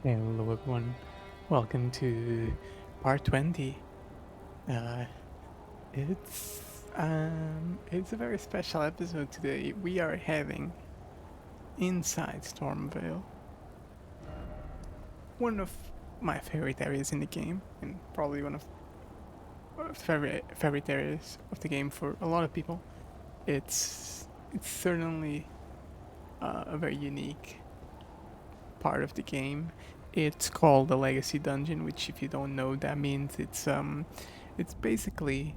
Hello everyone, welcome to part 20. Uh, it's a very special episode today. We are having inside Stormveil, one of my favorite areas in the game, and probably one of the favorite areas of the game for a lot of people. It's certainly a very unique part of the game. It's called the Legacy Dungeon, which, if you don't know, that means it's basically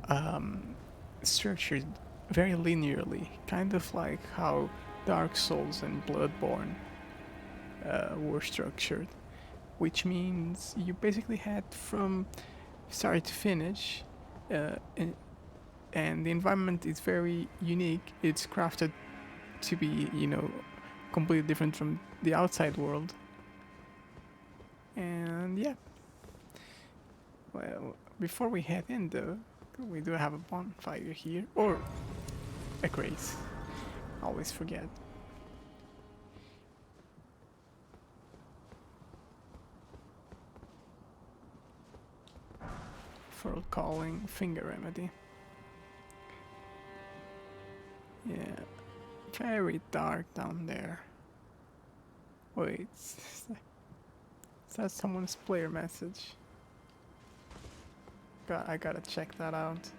um, structured very linearly, kind of like how Dark Souls and Bloodborne were structured, which means you basically had from start to finish, uh, and, and the environment is very unique. It's crafted to be, completely different from the outside world. And yeah, well, before we head in though, we do have a bonfire here, or a grace. Always forget. For calling finger remedy. Yeah, very dark down there. Wait, is that someone's player message? I gotta check that out.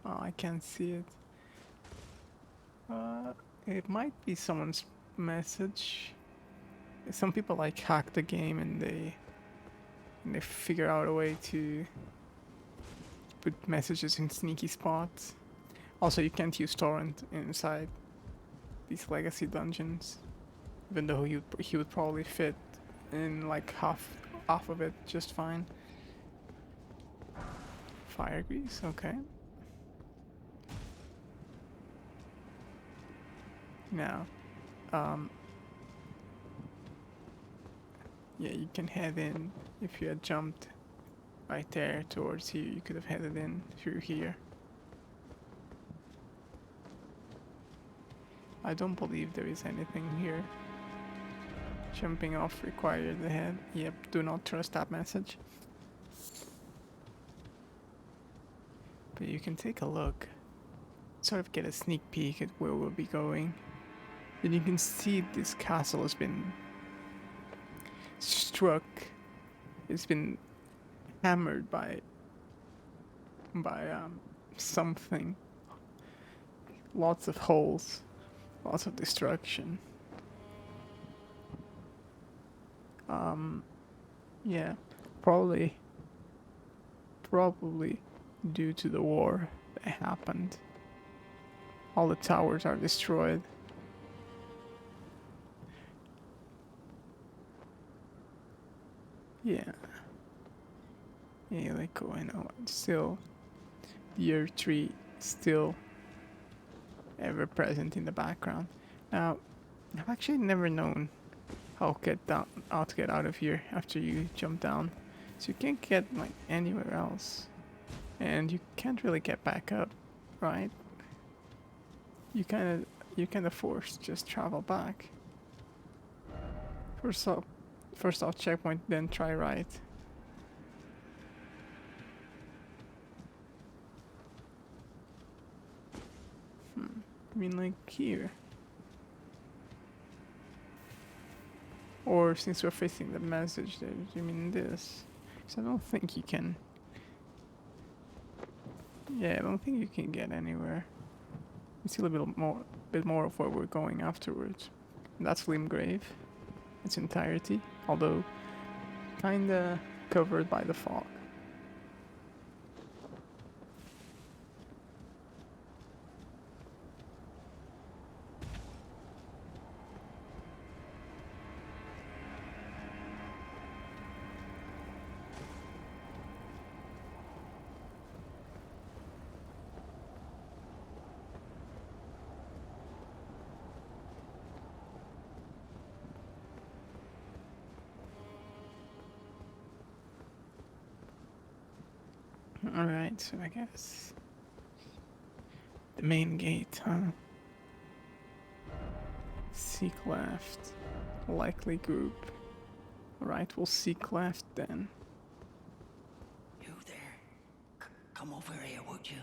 Oh, I can't see it. Uh, it might be someone's message. Some people like hack the game and they figure out a way to put messages in sneaky spots. Also, you can't use torrent inside these legacy dungeons, even though he would probably fit in like half of it just fine. Fire grease, okay. Now, um, yeah, you can head in. If you had jumped right there towards here, you could have headed in through here. I don't believe there is anything here. Jumping off required ahead. Yep, do not trust that message. But you can take a look, sort of get a sneak peek at where we'll be going. And you can see this castle has been struck. It's been hammered by something. Lots of holes, lots of destruction. Um, yeah, probably probably due to the war that happened. All the towers are destroyed. Yeah, yeah, like oh, I know. Still, the year tree still ever present in the background. Now, I've actually never known how to get out of here after you jump down. So you can't get like anywhere else, and you can't really get back up, right? You kind of forced just travel back. First off, first off checkpoint, then try right. I mean, like here. Or since we're facing the message, there, you mean this? Because I don't think you can. Yeah, I don't think you can get anywhere. You see a bit more of where we're going afterwards. And that's Limgrave, its entirety, although kinda covered by the fog. Alright, so I guess the main gate, huh? Seek left. likely group. Alright, we'll seek left then. You there? Come over here, would you?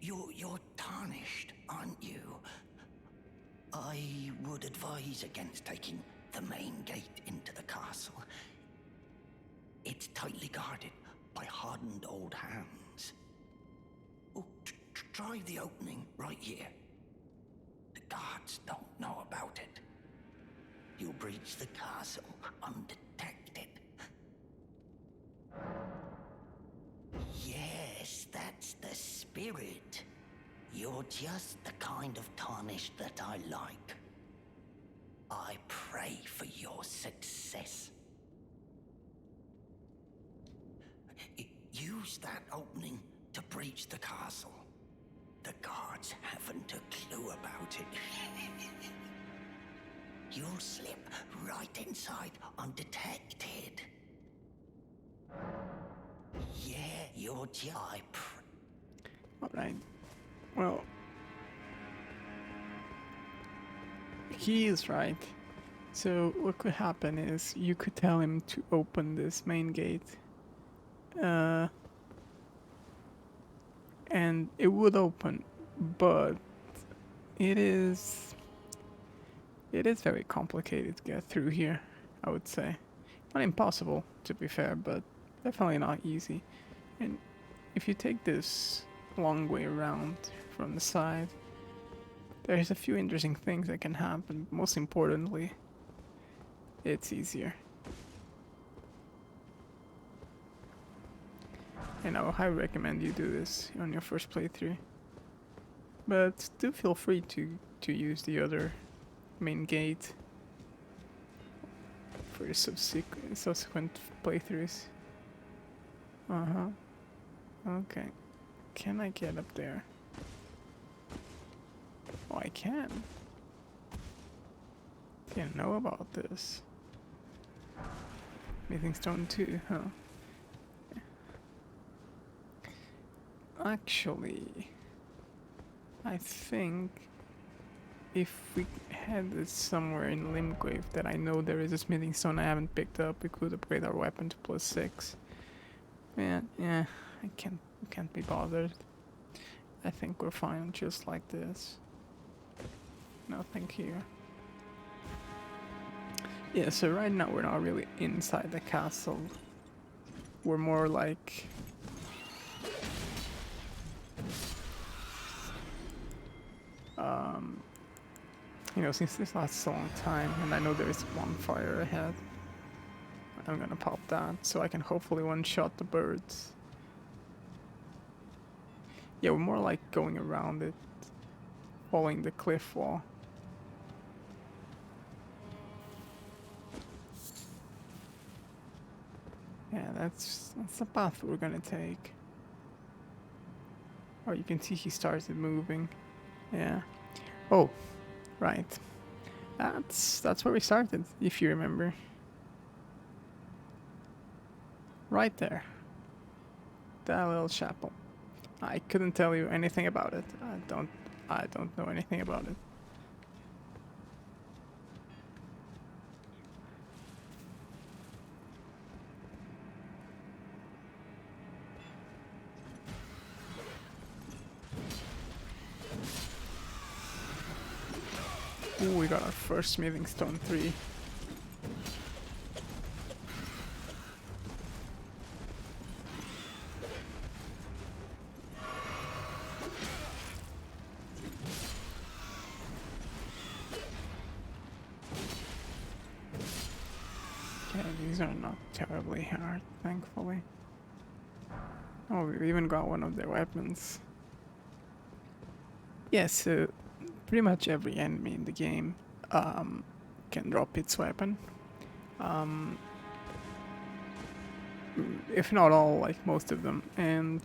You're tarnished, aren't you? I would advise against taking the main gate into the castle. It's tightly guarded by hardened old hands. Oh, try the opening right here. The guards don't know about it. You'll breach the castle undetected. Yes, that's the spirit. You're just the kind of tarnished that I like. I pray for your success. Use that opening to breach the castle. The guards haven't a clue about it. You'll slip right inside undetected. Yeah, you're just... Alright. Well, he is right. So what could happen is you could tell him to open this main gate. And it would open, but it is very complicated to get through here, I would say. Not impossible, to be fair, but definitely not easy. And if you take this long way around from the side, there's a few interesting things that can happen. Most importantly, it's easier. And I would highly recommend you do this on your first playthrough. But do feel free to use the other main gate for your subsequent playthroughs. Okay. Can I get up there? Oh, I can. Didn't know about this. Smithing stone too, huh? Actually, I think if we had this somewhere in Limgrave that I know there is a smithing stone I haven't picked up, we could upgrade our weapon to +6. Yeah, I can't be bothered. I think we're fine just like this. No, thank you. Yeah, so right now we're not really inside the castle. We're more like... you know, since this lasts a long time, and I know there is a bonfire ahead, I'm gonna pop that so I can hopefully one-shot the birds. Yeah, we're more like going around it, following the cliff wall. Yeah, that's the path we're gonna take. Oh, you can see he started moving. Yeah. Oh, right. That's where we started, if you remember. Right there. That little chapel. I couldn't tell you anything about it. I don't know anything about it. Ooh, we got our first smithing stone 3. Okay, these are not terribly hard, thankfully. Oh, we even got one of their weapons. Yes, so pretty much every enemy in the game can drop its weapon. If not all, like most of them. And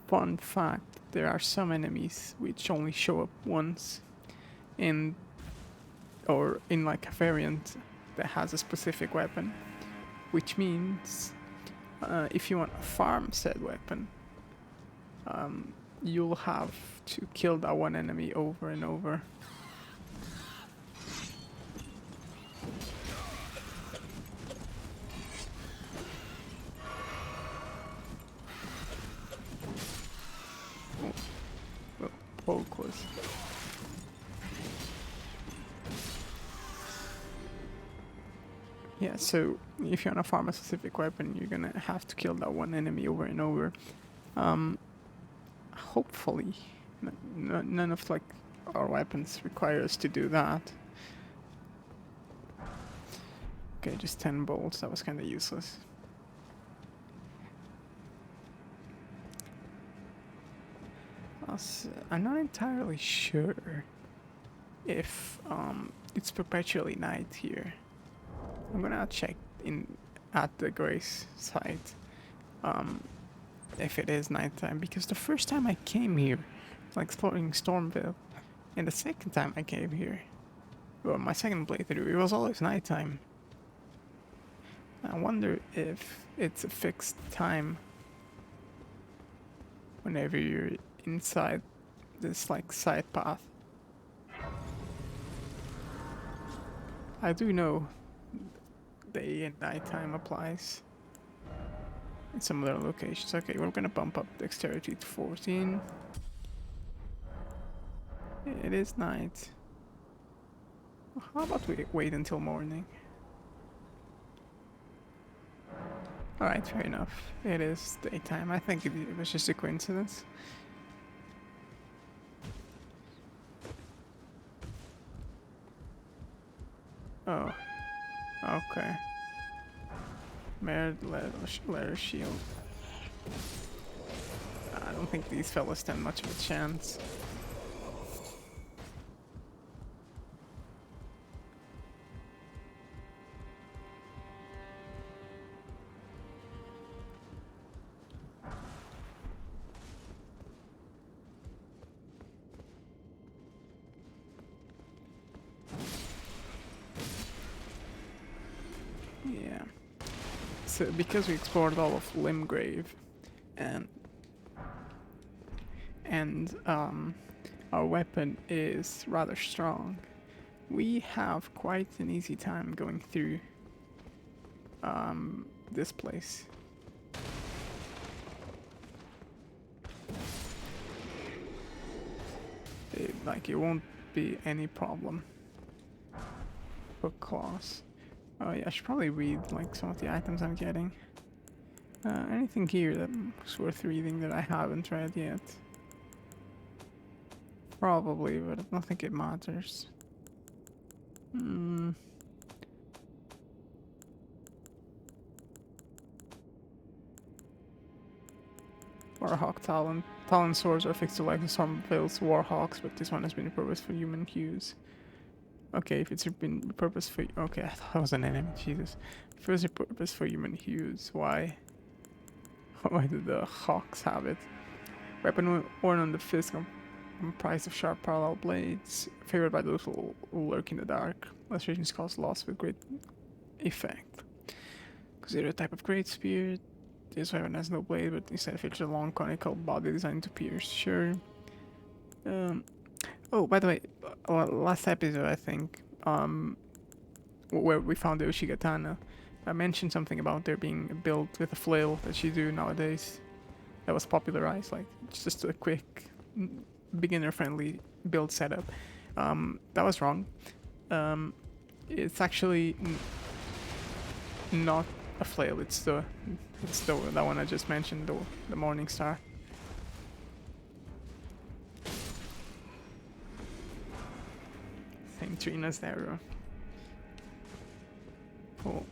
fun fact, there are some enemies which only show up once or in like a variant that has a specific weapon, which means if you want to farm said weapon, you'll have to kill that one enemy over and over. Oh, poke was. Yeah, so if you want to farm a specific weapon, you're gonna have to kill that one enemy over and over. Hopefully, none of like our weapons require us to do that. Okay, just 10 bolts. That was kind of useless. I'm not entirely sure if it's perpetually night here. I'm gonna check at the Grace site if it is nighttime, because the first time I came here, like exploring Stormveil, and the second time I came here, well, my second playthrough, it was always nighttime. I wonder if it's a fixed time whenever you're inside this like side path. I do know day and nighttime applies in some other locations. Okay, we're gonna bump up dexterity to 14. It is night. How about we wait until morning? Alright, fair enough. It is daytime. I think it was just a coincidence. Oh, okay. Merit letter shield. I don't think these fellas stand much of a chance. Yeah. So because we explored all of Limgrave and our weapon is rather strong, we have quite an easy time going through this place. It won't be any problem. Book class. Oh yeah, I should probably read like some of the items I'm getting. Anything here that's worth reading that I haven't read yet? Probably, but I don't think it matters. Warhawk Talon. Talon swords are fixed to like the Stormveil's Warhawks, but this one has been repurposed for human use. Okay, if it's been repurposed for... Okay, I thought it was an enemy, Jesus. If it was repurposed for human use, why? Why did the Hawks have it? Weapon worn on the fist comprised of sharp parallel blades, favored by those who lurk in the dark. Illustrations cause loss with great effect. Consider a type of great spear. This weapon has no blade, but instead features a long conical body designed to pierce. Sure. Oh, by the way, last episode I think, where we found the Oshigatana, I mentioned something about there being a build with a flail that you do nowadays. That was popularized, like just a quick, beginner-friendly build setup. That was wrong. It's actually not a flail. It's the that one I just mentioned, the Morning Star. Same Trina's arrow. Cool.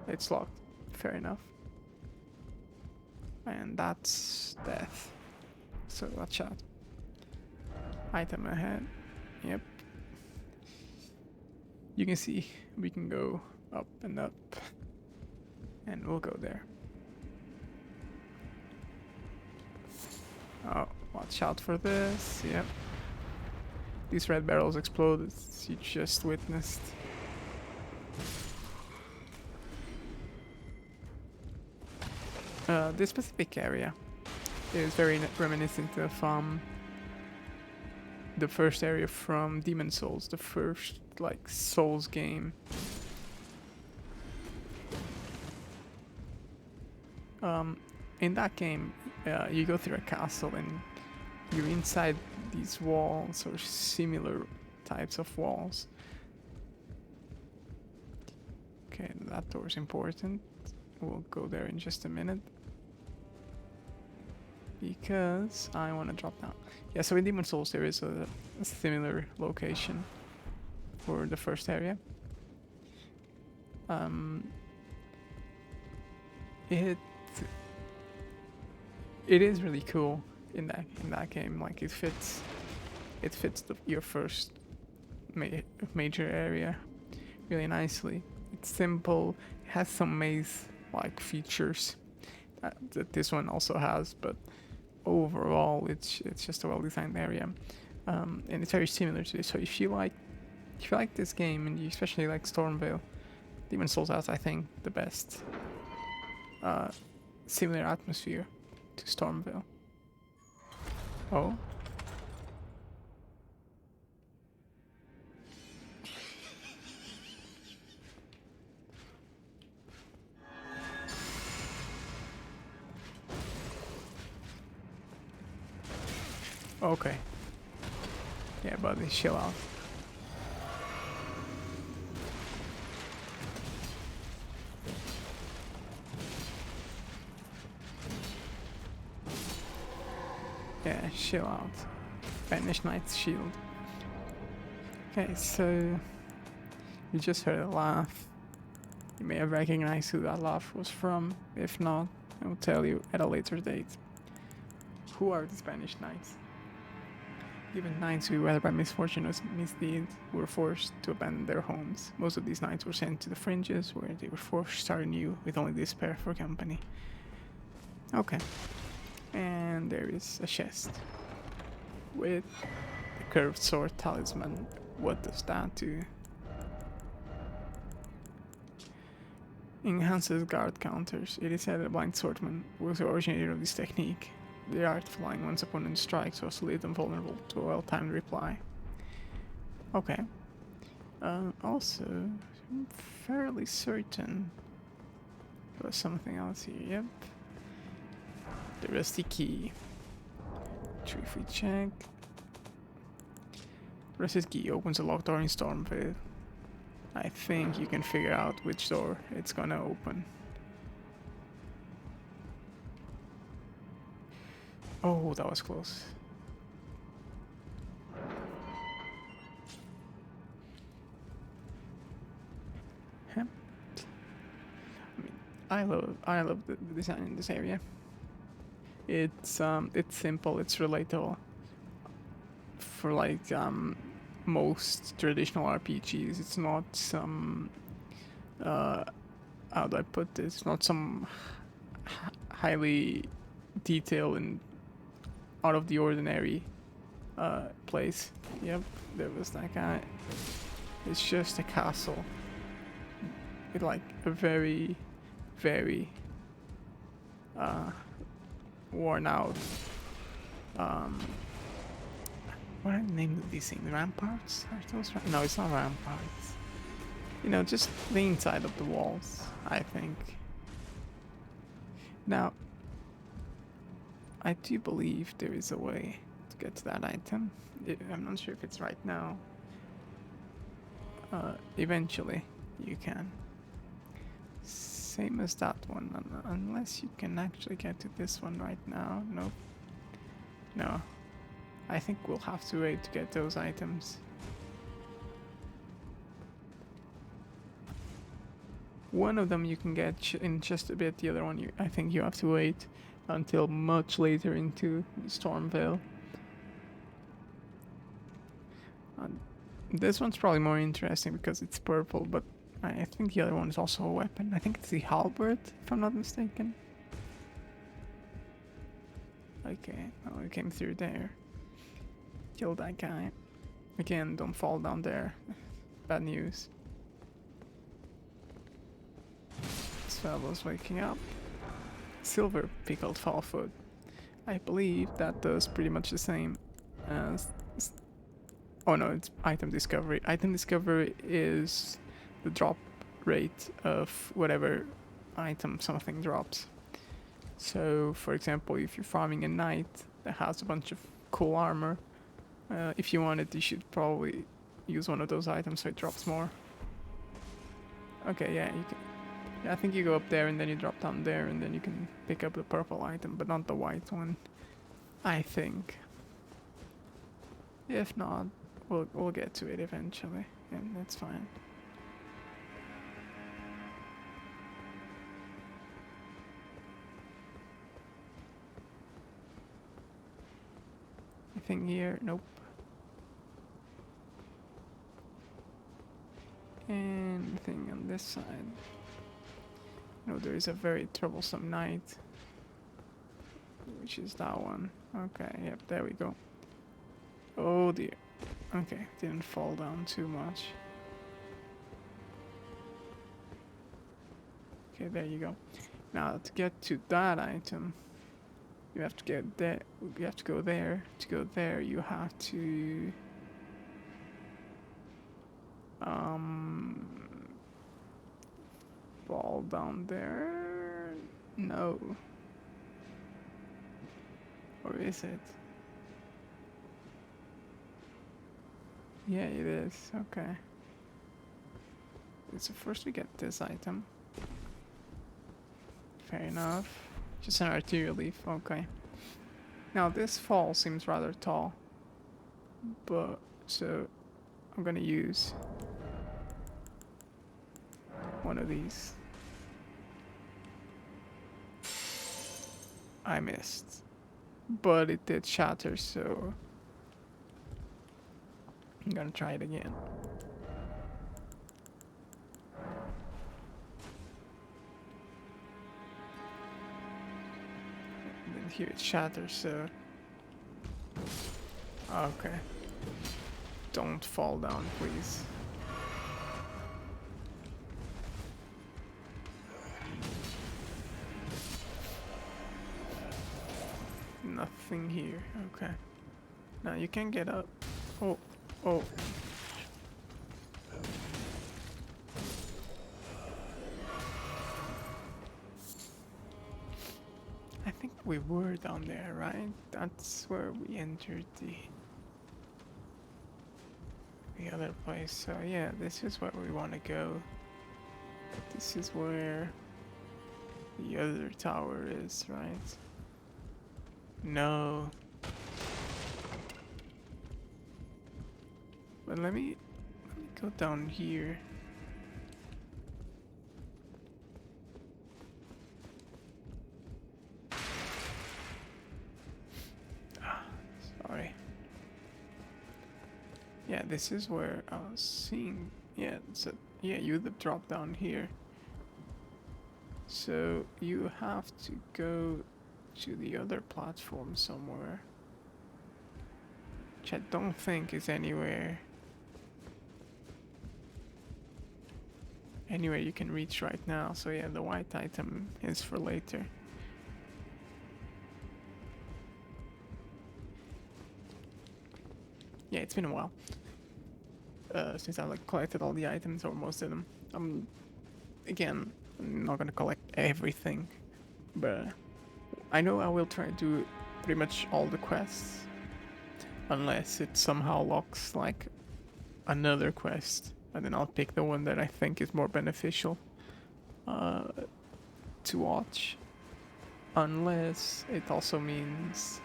It's locked. Fair enough. And that's death. So watch out. Item ahead. Yep. You can see we can go up and up. And we'll go there. Oh, watch out for this. Yep. These red barrels explode, as you just witnessed. This specific area is very reminiscent of the first area from Demon Souls, the first like Souls game. In that game, you go through a castle and you're inside these walls or similar types of walls. Okay, that door is important. We'll go there in just a minute. Because I want to drop down. Yeah, so in Demon Souls there is a similar location for the first area. It is really cool in that game. Like it fits your first major area really nicely. It's simple. It has some maze-like features that this one also has, but overall it's just a well-designed area, and it's very similar to this. So if you like this game and you especially like Stormveil, Demon Souls has, I think, the best similar atmosphere to Stormveil. Oh. Okay. Yeah, buddy, chill out. Yeah, chill out. Banished Knight's Shield. Okay, so you just heard a laugh. You may have recognized who that laugh was from. If not, I will tell you at a later date. Who are the Spanish knights? Given knights who, whether by misfortune or misdeed, were forced to abandon their homes. Most of these knights were sent to the fringes, where they were forced to start anew with only despair for company. Okay. And there is a chest with the curved sword talisman. What does that do? Enhances guard counters. It is said that blind swordsman was the originator of this technique. The art of flying one's opponent strikes so as to leave them vulnerable to a well-timed reply. Okay. Also, I'm fairly certain there was something else here. Yep. The rusty key. Which if we check. Rusty key opens a locked door in Stormveil. I think you can figure out which door it's gonna open. Oh, that was close. Huh? I love the design in this area. It's simple, it's relatable. For like most traditional RPGs, it's not some how do I put this? It's not some highly detailed and out of the ordinary place. Yep, there was that guy. It's just a castle with like a very, very worn out what are the names of these things? Ramparts? Are those no, it's not ramparts. You know, just the inside of the walls, I think. Now, I do believe there is a way to get to that item. I'm not sure if it's right now. Eventually, you can. Same as that one, unless you can actually get to this one right now. Nope. No. I think we'll have to wait to get those items. One of them you can get in just a bit, the other one I think you have to wait until much later into Stormveil. This one's probably more interesting because it's purple, but I think the other one is also a weapon. I think it's the halberd, if I'm not mistaken. Okay, well, we came through there. Kill that guy. Again, don't fall down there. Bad news. This fellow's waking up. silver pickled fall food. I believe that does pretty much the same as. Oh no, it's item discovery. Item discovery is the drop rate of whatever item something drops. So, for example, if you're farming a knight that has a bunch of cool armor, if you want it, you should probably use one of those items so it drops more. Okay, yeah, you can. Yeah, I think you go up there and then you drop down there and then you can pick up the purple item, but not the white one. I think. If not, we'll get to it eventually, and that's fine. Anything here? Nope. Anything on this side? No, there is a very troublesome knight. Which is that one. Okay, yep, there we go. Oh dear. Okay, didn't fall down too much. Okay, there you go. Now to get to that item, you have to get there. You have to go there. To go there, you have to fall down there. No. Or is it? Yeah, it is. Okay. So first we get this item. Fair enough. Just an arterial leaf. Okay. Now this fall seems rather tall. But, so I'm gonna use one of these. I missed. But it did shatter, so I'm gonna try it again. And then here it shatters, so... Okay. Don't fall down, please. Nothing here. Okay. Now you can get up. Oh, oh. I think we were down there, right? That's where we entered the other place. So yeah, this is where we want to go. This is where the other tower is, right? No. But let me go down here. Sorry. Yeah, this is where I was seeing. Yeah, so yeah, you drop down here. So you have to go to the other platform somewhere, which I don't think is anywhere you can reach right now. So yeah, the white item is for later. Yeah, it's been a while since I like collected all the items, or most of them. Again, I'm not gonna collect everything, but I know I will try to do pretty much all the quests, unless it somehow locks like another quest, and then I'll pick the one that I think is more beneficial to watch, unless it also means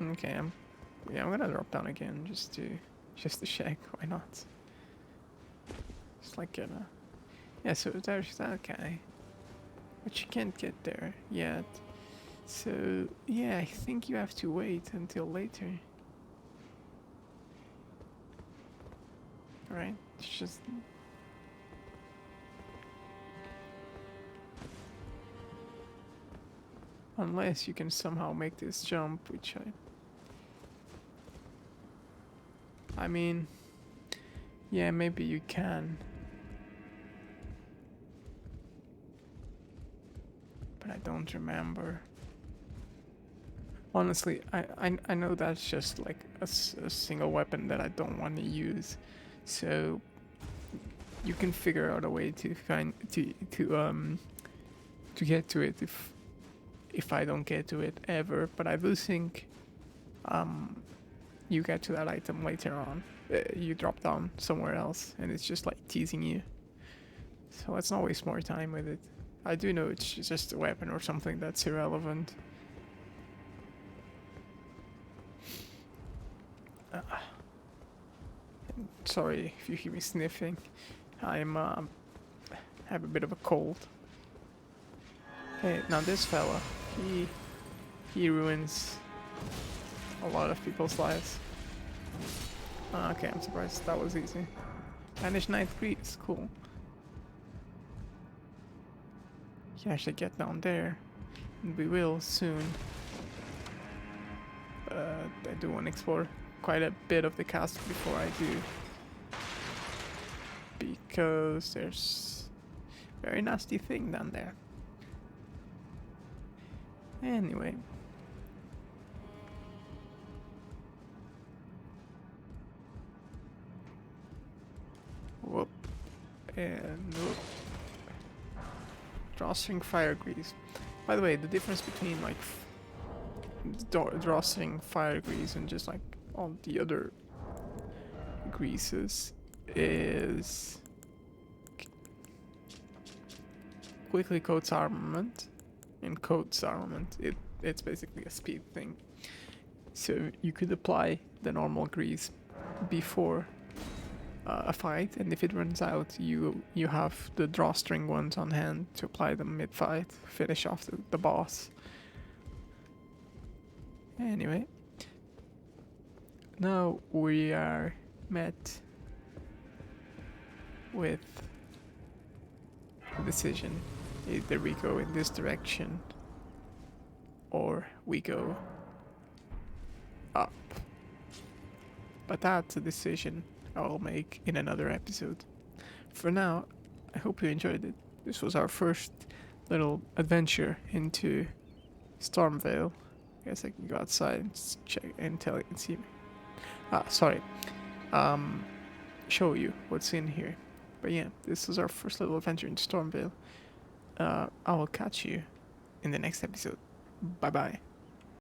okay, I'm gonna drop down again just to check. Why not? Just like yeah. So there's that guy, but you can't get there yet. So yeah, I think you have to wait until later. Right? It's just. Unless you can somehow make this jump, which I mean, yeah, maybe you can. but I don't remember. Honestly, I know that's just like a single weapon that I don't want to use, so you can figure out a way to find to get to it if I don't get to it ever. But I do think you get to that item later on. You drop down somewhere else, and it's just like teasing you. So let's not waste more time with it. I do know it's just a weapon or something that's irrelevant. Sorry if you hear me sniffing. I'm have a bit of a cold. Hey, now this fella, he ruins a lot of people's lives. Okay, I'm surprised that was easy. Banish 9th Grease, cool. You can actually get down there, and we will soon. I do want to explore quite a bit of the castle before I do, because there's a very nasty thing down there. Anyway. Whoop. And whoop. Drawstring fire grease. By the way, the difference between like drawstring fire grease and just like all the other greases is quickly coats armament and coats armament. It's basically a speed thing. So you could apply the normal grease before a fight, and if it runs out, you have the drawstring ones on hand to apply them mid-fight, finish off the boss. Anyway, now we are met with a decision. Either we go in this direction or we go up. But that's a decision I'll make in another episode. For now, I hope you enjoyed it. This was our first little adventure into Stormveil. I guess I can go outside and check and tell you and see. Sorry. Show you what's in here. But yeah, this was our first little adventure into Stormveil. I will catch you in the next episode. Bye bye.